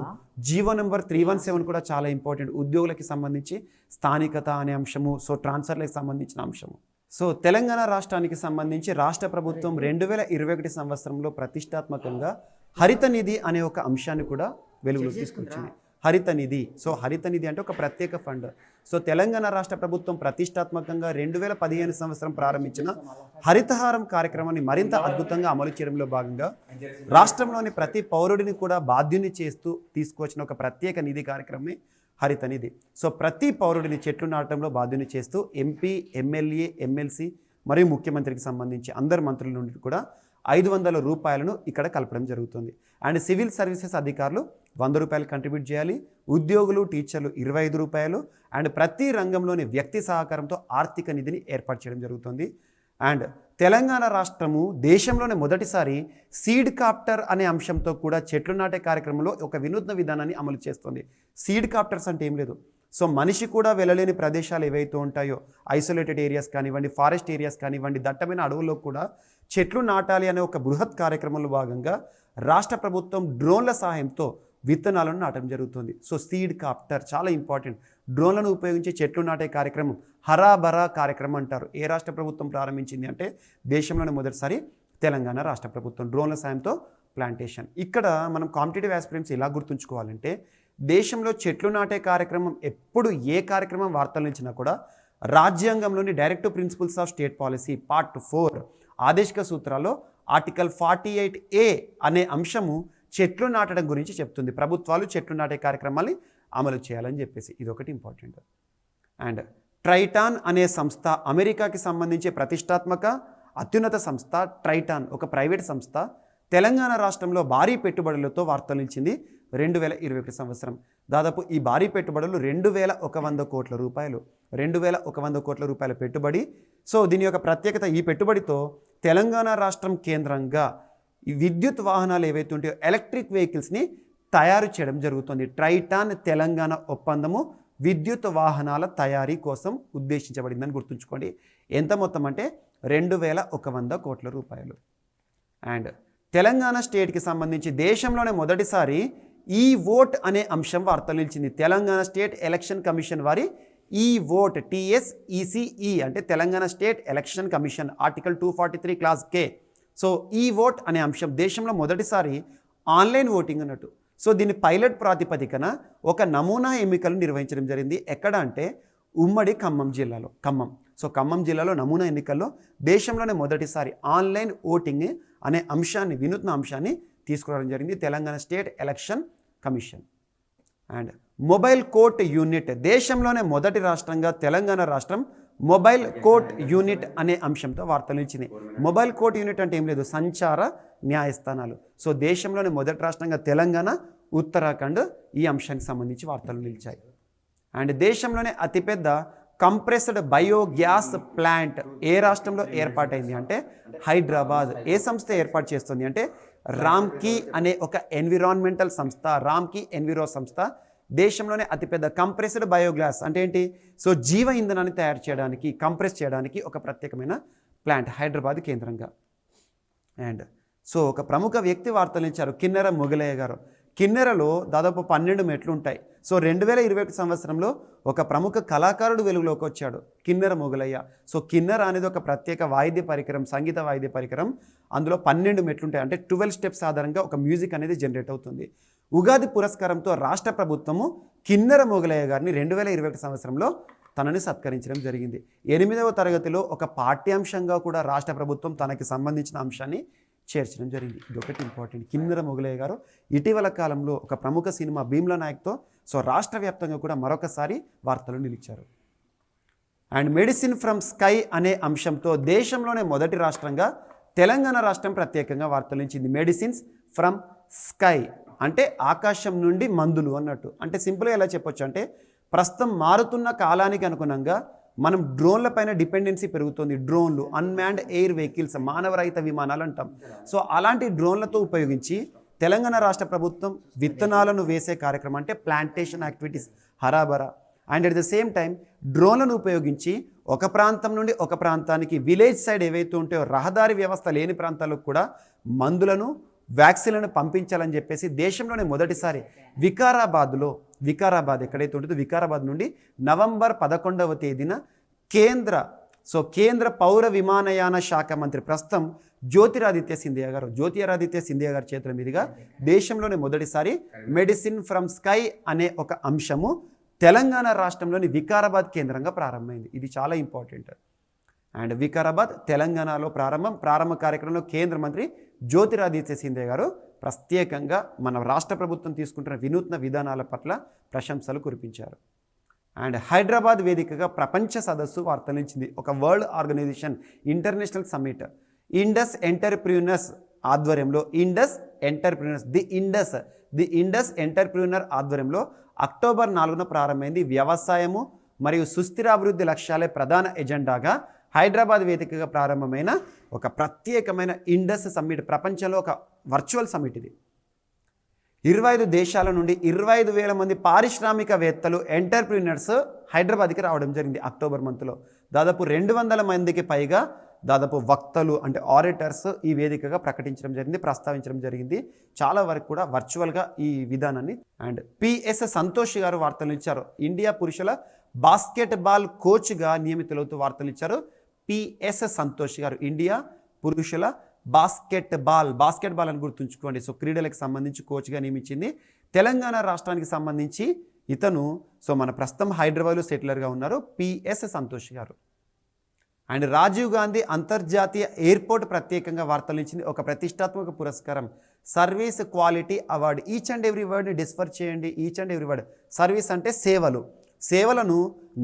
జీవో నెంబర్ 317 కూడా చాలా ఇంపార్టెంట్. ఉద్యోగులకి సంబంధించి స్థానికత అనే అంశము, సో ట్రాన్స్ఫర్లకు సంబంధించిన అంశము. సో తెలంగాణ రాష్ట్రానికి సంబంధించి రాష్ట్ర ప్రభుత్వం 2021 సంవత్సరంలో ప్రతిష్టాత్మకంగా హరిత నిధి అనే ఒక అంశాన్ని కూడా వెలుగులోకి తీసుకొచ్చింది. హరిత నిధి. సో హరిత నిధి అంటే ఒక ప్రత్యేక ఫండ్. సో తెలంగాణ రాష్ట్ర ప్రభుత్వం ప్రతిష్టాత్మకంగా 2015 సంవత్సరం ప్రారంభించిన హరితహారం కార్యక్రమాన్ని మరింత అద్భుతంగా అమలు చేయడంలో భాగంగా రాష్ట్రంలోని ప్రతి పౌరుడిని కూడా బాధ్యుని చేస్తూ తీసుకొచ్చిన ఒక ప్రత్యేక నిధి కార్యక్రమమే హరిత నిధి. సో ప్రతి పౌరుడిని చెట్లు నాటడంలో బాధ్యుని చేస్తూ ఎంపీ, ఎమ్మెల్యే, ఎమ్మెల్సీ మరియు ముఖ్యమంత్రికి సంబంధించి అందరు మంత్రుల నుండి కూడా 500 రూపాయలను ఇక్కడ కలపడం జరుగుతుంది. అండ్ సివిల్ సర్వీసెస్ అధికారులు 100 రూపాయలు కంట్రిబ్యూట్ చేయాలి. ఉద్యోగులు, టీచర్లు 25 రూపాయలు. అండ్ ప్రతి రంగంలోని వ్యక్తి సహకారంతో ఆర్థిక నిధిని ఏర్పాటు చేయడం జరుగుతుంది. అండ్ తెలంగాణ రాష్ట్రము దేశంలోనే మొదటిసారి సీడ్ కాప్టర్ అనే అంశంతో కూడా చెట్లు నాటే కార్యక్రమంలో ఒక వినూత్న విధానాన్ని అమలు చేస్తుంది. సీడ్ కాప్టర్స్ అంటే ఏం లేదు, సో మనిషి కూడా వెళ్ళలేని ప్రదేశాలు ఏవైతే ఉంటాయో, ఐసోలేటెడ్ ఏరియాస్ కానివ్వండి, ఫారెస్ట్ ఏరియాస్ కానివ్వండి, దట్టమైన అడవుల్లో కూడా చెట్లు నాటాలి అనే ఒక బృహత్ కార్యక్రమంలో భాగంగా రాష్ట్ర ప్రభుత్వం డ్రోన్ల సహాయంతో విత్తనాలను నాటడం జరుగుతుంది. సో సీడ్ కాప్టర్ చాలా ఇంపార్టెంట్. డ్రోన్లను ఉపయోగించి చెట్లు నాటే కార్యక్రమం హరాబరా కార్యక్రమం అంటారు. ఏ రాష్ట్ర ప్రభుత్వం ప్రారంభించింది అంటే, దేశంలోనే మొదటిసారి తెలంగాణ రాష్ట్ర ప్రభుత్వం డ్రోన్ల సాయంతో ప్లాంటేషన్. ఇక్కడ మనం కాంపిటేటివ్ ఆస్పిరెంట్స్ ఎలా గుర్తుంచుకోవాలంటే, దేశంలో చెట్లు నాటే కార్యక్రమం ఎప్పుడు ఏ కార్యక్రమం వార్తలు నిలిచినా కూడా రాజ్యాంగంలోని directive principles of state policy part 4 ఆదేశిక సూత్రాల్లో ఆర్టికల్ 48A అనే అంశము చెట్లు నాటడం గురించి చెప్తుంది. ప్రభుత్వాలు చెట్లు నాటే కార్యక్రమాన్ని అమలు చేయాలని చెప్పేసి ఇదొకటి ఇంపార్టెంట్. అండ్ ట్రైటాన్ అనే సంస్థ అమెరికాకి సంబంధించి ప్రతిష్టాత్మక అత్యున్నత సంస్థ. ట్రైటాన్ ఒక ప్రైవేట్ సంస్థ తెలంగాణ రాష్ట్రంలో భారీ పెట్టుబడులతో వార్తలు నిలిచింది 2021 సంవత్సరం. దాదాపు ఈ భారీ పెట్టుబడులు 2100 కోట్ల రూపాయలు. 2100 కోట్ల రూపాయల పెట్టుబడి. సో దీని యొక్క ప్రత్యేకత, ఈ పెట్టుబడితో తెలంగాణ రాష్ట్రం కేంద్రంగా ఈ విద్యుత్ వాహనాలు ఏవైతే ఉంటాయో ఎలక్ట్రిక్ వెహికల్స్ని తయారు చేయడం జరుగుతుంది. ట్రైటాన్ తెలంగాణ ఒప్పందము విద్యుత్ వాహనాల తయారీ కోసం ఉద్దేశించబడిందని గుర్తుంచుకోండి. ఎంత మొత్తం అంటే 2100 కోట్ల రూపాయలు. అండ్ తెలంగాణ స్టేట్కి సంబంధించి దేశంలోనే మొదటిసారి ఈ ఓట్ అనే అంశం వార్తలు నిలిచింది. తెలంగాణ స్టేట్ ఎలక్షన్ కమిషన్ వారి ఈ ఓట్ TSECE అంటే Telangana state election commission article 243 class K. So ఈ ఓట్ అనే అంశం దేశంలో మొదటిసారి ఆన్లైన్ ఓటింగ్ అన్నట్టు. సో దీన్ని పైలట్ ప్రాతిపదికన ఒక నమూనా ఎన్నికలు నిర్వహించడం జరిగింది. ఎక్కడ అంటే ఉమ్మడి ఖమ్మం జిల్లాలో. సో ఖమ్మం జిల్లాలో నమూనా ఎన్నికల్లో దేశంలోనే మొదటిసారి ఆన్లైన్ ఓటింగ్ అనే అంశాన్ని, వినూత్న అంశాన్ని తీసుకురావడం జరిగింది Telangana state election commission. And mobile court unit దేశంలోనే మొదటి రాష్ట్రంగా తెలంగాణ రాష్ట్రం మొబైల్ కోర్ట్ యూనిట్ అనే అంశంతో వార్తలు నిలిచింది. మొబైల్ కోర్ట్ యూనిట్ అంటే ఏం లేదు, సంచార న్యాయస్థానాలు. సో దేశంలోని మొదటి రాష్ట్రంగా తెలంగాణ, ఉత్తరాఖండ్ ఈ అంశానికి సంబంధించి వార్తలు నిలిచాయి. అండ్ దేశంలోనే అతిపెద్ద కంప్రెస్డ్ బయోగ్యాస్ ప్లాంట్ ఏ రాష్ట్రంలో ఏర్పాటైంది అంటే హైదరాబాద్. ఏ సంస్థ ఏర్పాటు చేస్తుంది అంటే రామ్కీ అనే ఒక ఎన్విరాన్మెంటల్ సంస్థ, రామ్కీ ఎన్విరో సంస్థ దేశంలోనే అతిపెద్ద కంప్రెస్డ్ బయోగ్యాస్ అంటే ఏంటి, సో జీవ ఇంధనాన్ని తయారు చేయడానికి, కంప్రెస్ చేయడానికి ఒక ప్రత్యేకమైన ప్లాంట్ హైదరాబాద్ కేంద్రంగా. అండ్ సో ఒక ప్రముఖ వ్యక్తి వార్తలు ఇచ్చారు, కిన్నెర మొగలయ్య గారు. కిన్నెరలో దాదాపు 12 మెట్లు ఉంటాయి. సో 2021 సంవత్సరంలో ఒక ప్రముఖ కళాకారుడు వెలుగులోకి వచ్చాడు, కిన్నెర మొగలయ్య. సో కిన్నెర అనేది ఒక ప్రత్యేక వాయిద్య పరికరం, సంగీత వాయిద్య పరికరం. అందులో 12 మెట్లు ఉంటాయి. అంటే 12 స్టెప్స్ ఆధారంగా ఒక మ్యూజిక్ అనేది జనరేట్ అవుతుంది. ఉగాది పురస్కారంతో రాష్ట్ర ప్రభుత్వము కిన్నెర మొగలయ్య గారిని 2021 సంవత్సరంలో తనని సత్కరించడం జరిగింది. 8వ తరగతిలో ఒక పాఠ్యాంశంగా కూడా రాష్ట్ర ప్రభుత్వం తనకి సంబంధించిన అంశాన్ని చేర్చడం జరిగింది. ఇది ఒకటి ఇంపార్టెంట్. కిన్నెర మొగలయ్య గారు ఇటీవల కాలంలో ఒక ప్రముఖ సినిమా భీమ్లా నాయక్తో సో రాష్ట్ర వ్యాప్తంగా కూడా మరొకసారి వార్తలు నిలిచారు. అండ్ మెడిసిన్ ఫ్రమ్ స్కై అనే అంశంతో దేశంలోనే మొదటి రాష్ట్రంగా తెలంగాణ రాష్ట్రం ప్రత్యేకంగా వార్తలు నిలిచింది. మెడిసిన్స్ ఫ్రమ్ స్కై అంటే ఆకాశం నుండి మందులు అన్నట్టు. అంటే సింపుల్గా ఎలా చెప్పొచ్చు అంటే ప్రస్తుతం మారుతున్న కాలానికి అనుగుణంగా మనం డ్రోన్ల పైన డిపెండెన్సీ పెరుగుతుంది. డ్రోన్లు, అన్మ్యాన్డ్ ఎయిర్ వెహికల్స్, మానవరహిత విమానాలు అంటాం. సో అలాంటి డ్రోన్లతో ఉపయోగించి తెలంగాణ రాష్ట్ర ప్రభుత్వం విత్తనాలను వేసే కార్యక్రమం అంటే ప్లాంటేషన్ యాక్టివిటీస్ హరాబరా. And at the same time డ్రోన్లను ఉపయోగించి ఒక ప్రాంతం నుండి ఒక ప్రాంతానికి విలేజ్ సైడ్ ఏవైతే ఉంటాయో రహదారి వ్యవస్థ లేని ప్రాంతాలకు కూడా మందులను, వ్యాక్సిన్లను పంపించాలని చెప్పేసి దేశంలోనే మొదటిసారి వికారాబాద్ ఎక్కడైతే ఉంటుందో వికారాబాద్ నుండి నవంబర్ 11వ తేదీన కేంద్ర పౌర విమానయాన శాఖ మంత్రి ప్రస్తుతం జ్యోతిరాదిత్య సింధియా గారు చేతుల మీదుగా దేశంలోనే మొదటిసారి మెడిసిన్ ఫ్రమ్ స్కై అనే ఒక అంశము తెలంగాణ రాష్ట్రంలోని వికారాబాద్ కేంద్రంగా ప్రారంభమైంది. ఇది చాలా ఇంపార్టెంట్. అండ్ వికారాబాద్ తెలంగాణలో ప్రారంభ కార్యక్రమంలో కేంద్ర మంత్రి జ్యోతిరాదిత్య సింధియా గారు ప్రత్యేకంగా మన రాష్ట్ర ప్రభుత్వం తీసుకుంటున్న వినూత్న విధానాల పట్ల ప్రశంసలు కురిపించారు. అండ్ హైదరాబాద్ వేదికగా ప్రపంచ సదస్సు వార్తలించింది. ఒక world organisation international summit Indus entrepreneurs ఆధ్వర్యంలో ది ఇండస్ ఎంటర్ప్రీనర్ ఆధ్వర్యంలో అక్టోబర్ 4న ప్రారంభమైంది. వ్యవసాయము మరియు సుస్థిరాభివృద్ధి లక్ష్యాలే ప్రధాన ఎజెండాగా హైదరాబాద్ వేదికగా ప్రారంభమైన ఒక ప్రత్యేకమైన ఇండస్ సమ్మిట్, ప్రపంచంలో ఒక వర్చువల్ సమ్మిట్ ఇది. 25 దేశాల నుండి 25,000 మంది పారిశ్రామికవేత్తలు, ఎంటర్ప్రీనర్స్ హైదరాబాద్కి రావడం జరిగింది. అక్టోబర్ మంత్లో దాదాపు 200 మందికి పైగా దాదాపు వక్తలు అంటే ఆరేటర్స్ ఈ వేదికగా ప్రస్తావించడం జరిగింది. చాలా వరకు కూడా వర్చువల్గా ఈ విధానాన్ని. అండ్ పిఎస్ సంతోష్ గారు వార్తలు ఇచ్చారు. ఇండియా పురుషుల బాస్కెట్బాల్ కోచ్గా నియమితులవుతూ వార్తలు ఇచ్చారు. పిఎస్ సంతోష్ గారు ఇండియా పురుషుల బాస్కెట్బాల్ అని గుర్తుంచుకోండి. సో క్రీడలకు సంబంధించి కోచ్గా నియమించింది. తెలంగాణ రాష్ట్రానికి సంబంధించి ఇతను మన ప్రస్తుతం హైదరాబాద్లో సెటిలర్గా ఉన్నారు పిఎస్ సంతోష్ గారు. అండ్ రాజీవ్ గాంధీ అంతర్జాతీయ ఎయిర్పోర్ట్ ప్రత్యేకంగా వార్తలు ఇచ్చింది. ఒక ప్రతిష్టాత్మక పురస్కారం service quality award. Each and every వర్డ్ని డిస్ఫర్ చేయండి. Each and every word. Service అంటే సేవలను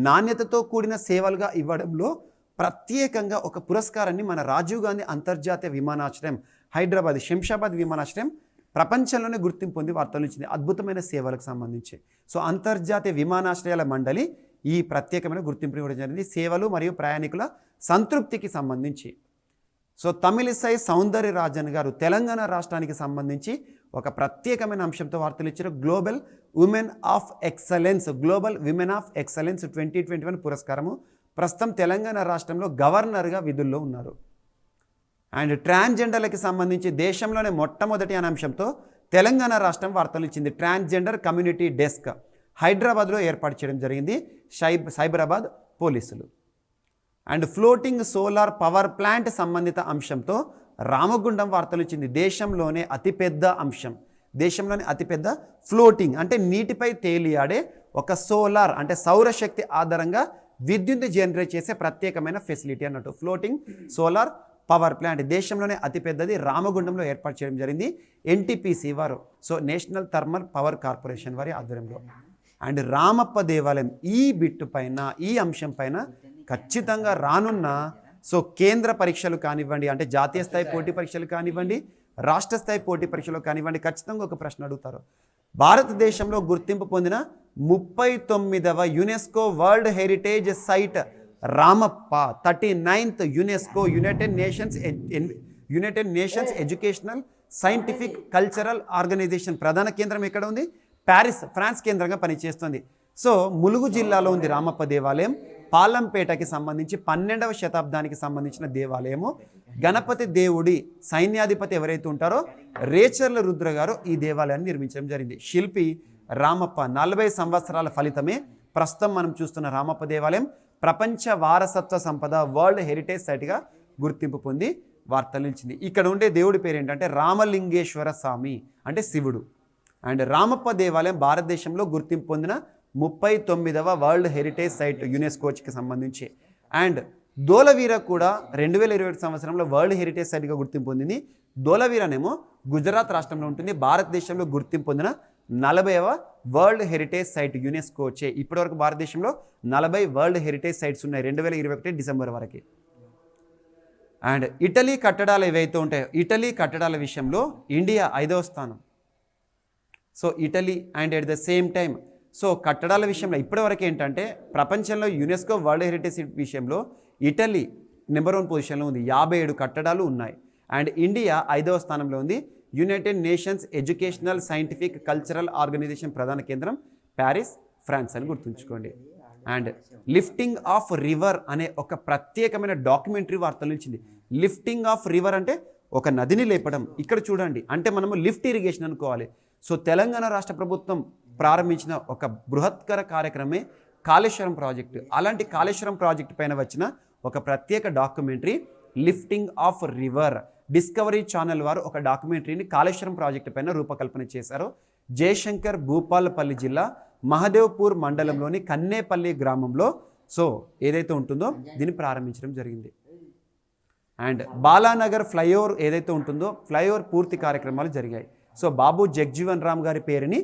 నాణ్యతతో కూడిన సేవలుగా ఇవ్వడంలో ప్రత్యేకంగా ఒక పురస్కారాన్ని మన రాజీవ్ గాంధీ అంతర్జాతీయ విమానాశ్రయం హైదరాబాద్ శంషాబాద్ విమానాశ్రయం ప్రపంచంలోనే గుర్తింపు పొంది వార్తలు ఇచ్చింది అద్భుతమైన సేవలకు సంబంధించి. సో అంతర్జాతీయ విమానాశ్రయాల మండలి ఈ ప్రత్యేకమైన గుర్తింపు ఇవ్వడం జరిగింది సేవలు మరియు ప్రయాణికుల సంతృప్తికి సంబంధించి. సో తమిళిసై సౌందర్యరాజన్ గారు తెలంగాణ రాష్ట్రానికి సంబంధించి ఒక ప్రత్యేకమైన అంశంతో వార్తలు ఇచ్చారు. Global women of excellence 2021 పురస్కారము. ప్రస్తుతం తెలంగాణ రాష్ట్రంలో గవర్నర్గా విధుల్లో ఉన్నారు. అండ్ ట్రాన్స్జెండర్లకి సంబంధించి దేశంలోనే మొట్టమొదటి అనే అంశంతో తెలంగాణ రాష్ట్రం వార్తలు ఇచ్చింది. ట్రాన్స్జెండర్ కమ్యూనిటీ డెస్క్ హైదరాబాద్లో ఏర్పాటు చేయడం జరిగింది సైబరాబాద్ పోలీసులు. And floating solar power plant సంబంధిత అంశంతో రామగుండం వార్తలు ఇచ్చింది. దేశంలోనే అతిపెద్ద ఫ్లోటింగ్ అంటే నీటిపై తేలియాడే ఒక సోలార్ అంటే సౌరశక్తి ఆధారంగా విద్యుత్ జనరేట్ చేసే ప్రత్యేకమైన ఫెసిలిటీ అన్నట్టు. ఫ్లోటింగ్ సోలార్ పవర్ ప్లాంట్ దేశంలోనే అతిపెద్దది రామగుండంలో ఏర్పాటు చేయడం జరిగింది ఎన్టీపీసీ వారు. So national thermal power corporation వారి ఆధ్వర్యంలో. అండ్ రామప్ప దేవాలయం ఈ అంశం పైన ఖచ్చితంగా రానున్న సో కేంద్ర పరీక్షలు కానివ్వండి, అంటే జాతీయ స్థాయి పోటీ పరీక్షలు కానివ్వండి, రాష్ట్ర స్థాయి పోటీ పరీక్షలు కానివ్వండి, ఖచ్చితంగా ఒక ప్రశ్న అడుగుతారు. భారతదేశంలో గుర్తింపు పొందిన 39వ UNESCO world heritage site Ramappa, 39th UNESCO united nations educational scientific cultural organisation ప్రధాన కేంద్రం ఎక్కడ ఉంది? ప్యారిస్, ఫ్రాన్స్ కేంద్రంగా పనిచేస్తుంది. సో ములుగు జిల్లాలో ఉంది రామప్ప దేవాలయం. పాలంపేటకి సంబంధించి 12వ శతాబ్దానికి సంబంధించిన దేవాలయము. గణపతి దేవుడి సైన్యాధిపతి ఎవరైతే ఉంటారో రేచర్ల రుద్ర గారు ఈ దేవాలయాన్ని నిర్మించడం జరిగింది. శిల్పి రామప్ప. 40 సంవత్సరాల ఫలితమే ప్రస్తుతం మనం చూస్తున్న రామప్ప దేవాలయం ప్రపంచ వారసత్వ సంపద వరల్డ్ హెరిటేజ్ సైట్గా గుర్తింపు పొంది వార్తలు నిలిచింది. ఇక్కడ ఉండే దేవుడి పేరు ఏంటంటే రామలింగేశ్వర స్వామి, అంటే శివుడు. అండ్ రామప్ప దేవాలయం భారతదేశంలో గుర్తింపు పొందిన 39వ వరల్డ్ హెరిటేజ్ సైట్ యునెస్కోకి సంబంధించి. అండ్ దోలవీర కూడా 2021 సంవత్సరంలో వరల్డ్ హెరిటేజ్ సైట్గా గుర్తింపు పొందింది. దోలవీరనేమో గుజరాత్ రాష్ట్రంలో ఉంటుంది. భారతదేశంలో గుర్తింపు పొందిన 40వ వరల్డ్ హెరిటేజ్ సైట్ యునెస్కో వచ్చే. ఇప్పటివరకు భారతదేశంలో 40 వరల్డ్ హెరిటేజ్ సైట్స్ ఉన్నాయి 2021 డిసెంబర్ వరకు. అండ్ ఇటలీ కట్టడాలు ఏవైతే ఉంటాయో, ఇటలీ కట్టడాల విషయంలో ఇండియా 5వ స్థానం. So Italy and at the same time so కట్టడాల విషయంలో ఇప్పటివరకు ఏంటంటే ప్రపంచంలో యునెస్కో వరల్డ్ హెరిటేజ్ విషయంలో ఇటలీ నెంబర్ 1 పొజిషన్లో ఉంది. 57 కట్టడాలు ఉన్నాయి. అండ్ ఇండియా 5వ స్థానంలో ఉంది. United nations educational scientific cultural organisation ప్రధాన కేంద్రం ప్యారిస్, ఫ్రాన్స్ అని గుర్తుంచుకోండి. అండ్ లిఫ్టింగ్ ఆఫ్ రివర్ అనే ఒక ప్రత్యేకమైన డాక్యుమెంటరీ వార్తలు ఇచ్చింది. లిఫ్టింగ్ ఆఫ్ రివర్ అంటే ఒక నదిని లేపడం. ఇక్కడ చూడండి, అంటే మనము లిఫ్ట్ ఇరిగేషన్ అనుకోవాలి. సో తెలంగాణ రాష్ట్ర ప్రభుత్వం ప్రారంభించిన ఒక బృహత్కర కార్యక్రమే కాళేశ్వరం ప్రాజెక్టు. అలాంటి కాళేశ్వరం ప్రాజెక్టు పైన వచ్చిన ఒక ప్రత్యేక documentary lifting of river. Discovery channel వారు ఒక డాక్యుమెంటరీని కాళేశ్వరం ప్రాజెక్టు పైన రూపకల్పన చేశారు. జయశంకర్ భూపాలపల్లి జిల్లా మహదేవ్పూర్ మండలంలోని కన్నేపల్లి గ్రామంలో సో ఏదైతే ఉంటుందో దీన్ని ప్రారంభించడం జరిగింది. అండ్ బాలానగర్ ఫ్లైఓవర్ ఏదైతే ఉంటుందో ఫ్లైఓవర్ పూర్తి కార్యక్రమాలు జరిగాయి. సో బాబు జగ్జీవన్ రామ్ గారి పేరుని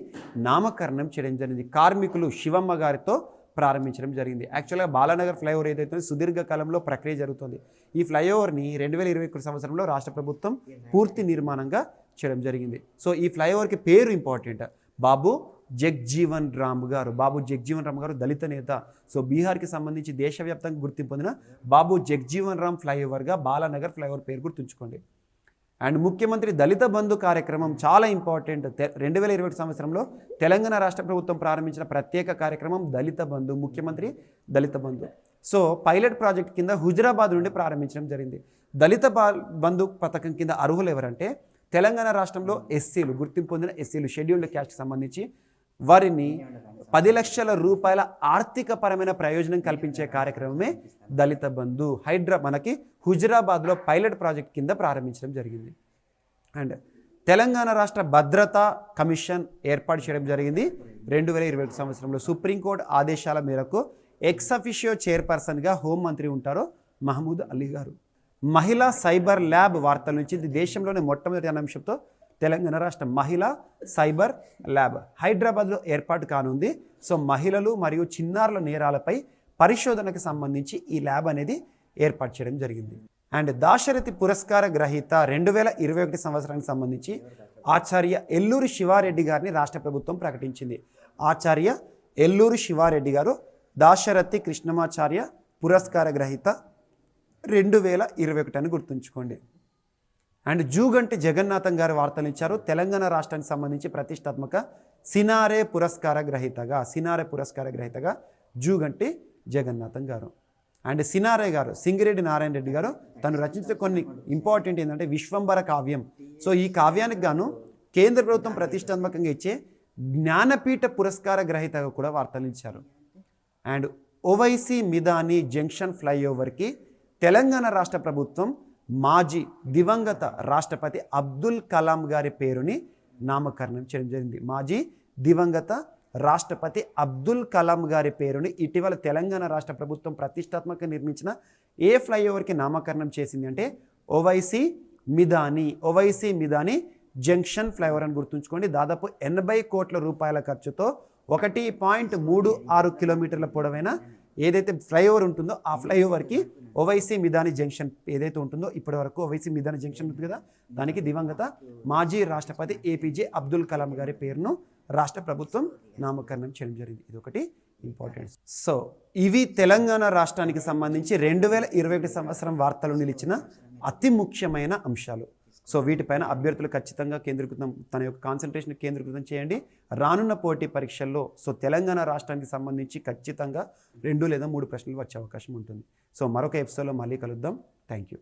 నామకరణం చేయడం జరిగింది. కార్మికులు శివమ్మ గారితో ప్రారంభించడం జరిగింది. యాక్చువల్గా బాలానగర్ ఫ్లైఓవర్ ఏదైతే సుదీర్ఘకాలంలో ప్రక్రియ జరుగుతుంది. ఈ ఫ్లైఓవర్ని 2021 సంవత్సరంలో రాష్ట్ర ప్రభుత్వం పూర్తి నిర్మాణంగా చేయడం జరిగింది. సో ఈ ఫ్లైఓవర్కి పేరు ఇంపార్టెంట్, బాబు జగ్జీవన్ రామ్ గారు. బాబు జగ్జీవన్ రామ్ గారు దళిత నేత. సో బీహార్కి సంబంధించి దేశవ్యాప్తంగా గుర్తింపు పొందిన బాబు జగ్జీవన్ రామ్ ఫ్లైఓవర్గా బాలానగర్ ఫ్లైఓవర్ పేరు గుర్తుంచుకోండి. అండ్ ముఖ్యమంత్రి దళిత బంధు కార్యక్రమం చాలా ఇంపార్టెంట్. 2021 సంవత్సరంలో తెలంగాణ రాష్ట్ర ప్రభుత్వం ప్రారంభించిన ప్రత్యేక కార్యక్రమం దళిత బంధు, ముఖ్యమంత్రి దళిత బంధు. సో పైలట్ ప్రాజెక్ట్ కింద హుజరాబాద్ నుండి ప్రారంభించడం జరిగింది. దళిత బంధు పథకం కింద అర్హులు ఎవరంటే తెలంగాణ రాష్ట్రంలో ఎస్సీలు, గుర్తింపు పొందిన ఎస్సీలు, షెడ్యూల్డ్ క్యాస్ట్కి సంబంధించి వారిని 10 లక్షల రూపాయల ఆర్థిక పరమైన ప్రయోజనం కల్పించే కార్యక్రమమే దళిత బంధు. మనకి హుజరాబాద్లో పైలట్ ప్రాజెక్ట్ కింద ప్రారంభించడం జరిగింది. అండ్ తెలంగాణ రాష్ట్ర భద్రతా కమిషన్ ఏర్పాటు చేయడం జరిగింది 2021 సంవత్సరంలో. సుప్రీంకోర్టు ఆదేశాల మేరకు ఎక్స్ అఫిషియో చైర్పర్సన్గా హోంమంత్రి ఉంటారో మహమూద్ అలీ గారు. మహిళా సైబర్ ల్యాబ్ వార్తల నుంచి దేశంలోనే మొట్టమొదటి అంశంతో తెలంగాణ రాష్ట్ర మహిళా సైబర్ ల్యాబ్ హైదరాబాద్లో ఏర్పాటు కానుంది. సో మహిళలు మరియు చిన్నారుల నేరాలపై పరిశోధనకు సంబంధించి ఈ ల్యాబ్ అనేది ఏర్పాటు చేయడం జరిగింది. అండ్ దాశరథి పురస్కార గ్రహీత 2021 సంవత్సరానికి సంబంధించి ఆచార్య ఎల్లూరి శివారెడ్డి గారిని రాష్ట్ర ప్రభుత్వం ప్రకటించింది. ఆచార్య ఎల్లూరి శివారెడ్డి గారు దాశరథి కృష్ణమాచార్య పురస్కార గ్రహీత 2021 అని గుర్తుంచుకోండి. అండ్ జూగంటి జగన్నాథం గారు వార్తలు ఇచ్చారు. తెలంగాణ రాష్ట్రానికి సంబంధించి ప్రతిష్టాత్మక సినారే పురస్కార గ్రహీతగా జూగంటి జగన్నాథం గారు. అండ్ సినారే గారు సింగిరెడ్డి నారాయణ రెడ్డి గారు తను రచించిన కొన్ని ఇంపార్టెంట్ ఏంటంటే విశ్వంబర కావ్యం. సో ఈ కావ్యానికి గాను కేంద్ర ప్రభుత్వం ప్రతిష్టాత్మకంగా ఇచ్చే జ్ఞానపీఠ పురస్కార గ్రహీతగా కూడా వార్తలు ఇచ్చారు. అండ్ ఓవైసీ మిదాని జంక్షన్ ఫ్లైఓవర్కి తెలంగాణ రాష్ట్ర ప్రభుత్వం మాజీ దివంగత రాష్ట్రపతి అబ్దుల్ కలాం గారి పేరుని నామకరణం చేయడం జరిగింది. మాజీ దివంగత రాష్ట్రపతి అబ్దుల్ కలాం గారి పేరుని ఇటీవల తెలంగాణ రాష్ట్ర ప్రభుత్వం ప్రతిష్టాత్మకంగా నిర్మించిన ఏ ఫ్లైఓవర్కి నామకరణం చేసింది అంటే ఓవైసీ మిదాని జంక్షన్ ఫ్లైఓవర్ అని గుర్తుంచుకోండి. దాదాపు 80 కోట్ల రూపాయల ఖర్చుతో 1.36 కిలోమీటర్ల పొడవైన ఏదైతే ఫ్లైఓవర్ ఉంటుందో ఆ ఫ్లైఓవర్కి ఓవైసీ మిదాని జంక్షన్ ఏదైతే ఉంటుందో ఇప్పటి వరకు ఓవైసీ మిదాని జంక్షన్ ఉంది కదా, దానికి దివంగత మాజీ రాష్ట్రపతి ఏపీజే అబ్దుల్ కలాం గారి పేరును రాష్ట్ర ప్రభుత్వం నామకరణం చేయడం జరిగింది. ఇది ఒకటి ఇంపార్టెంట్. సో ఇవి తెలంగాణ రాష్ట్రానికి సంబంధించి 2021 సంవత్సరం వార్తలు నిలిచిన అతి ముఖ్యమైన అంశాలు. సో వీటిపైన అభ్యర్థులు ఖచ్చితంగా తన యొక్క కాన్సన్ట్రేషన్ కేంద్రీకృతం చేయండి. రానున్న పోటీ పరీక్షల్లో సో తెలంగాణ రాష్ట్రానికి సంబంధించి ఖచ్చితంగా 2 లేదా 3 ప్రశ్నలు వచ్చే అవకాశం ఉంటుంది. సో మరొక ఎపిసోడ్లో మళ్ళీ కలుద్దాం. Thank you.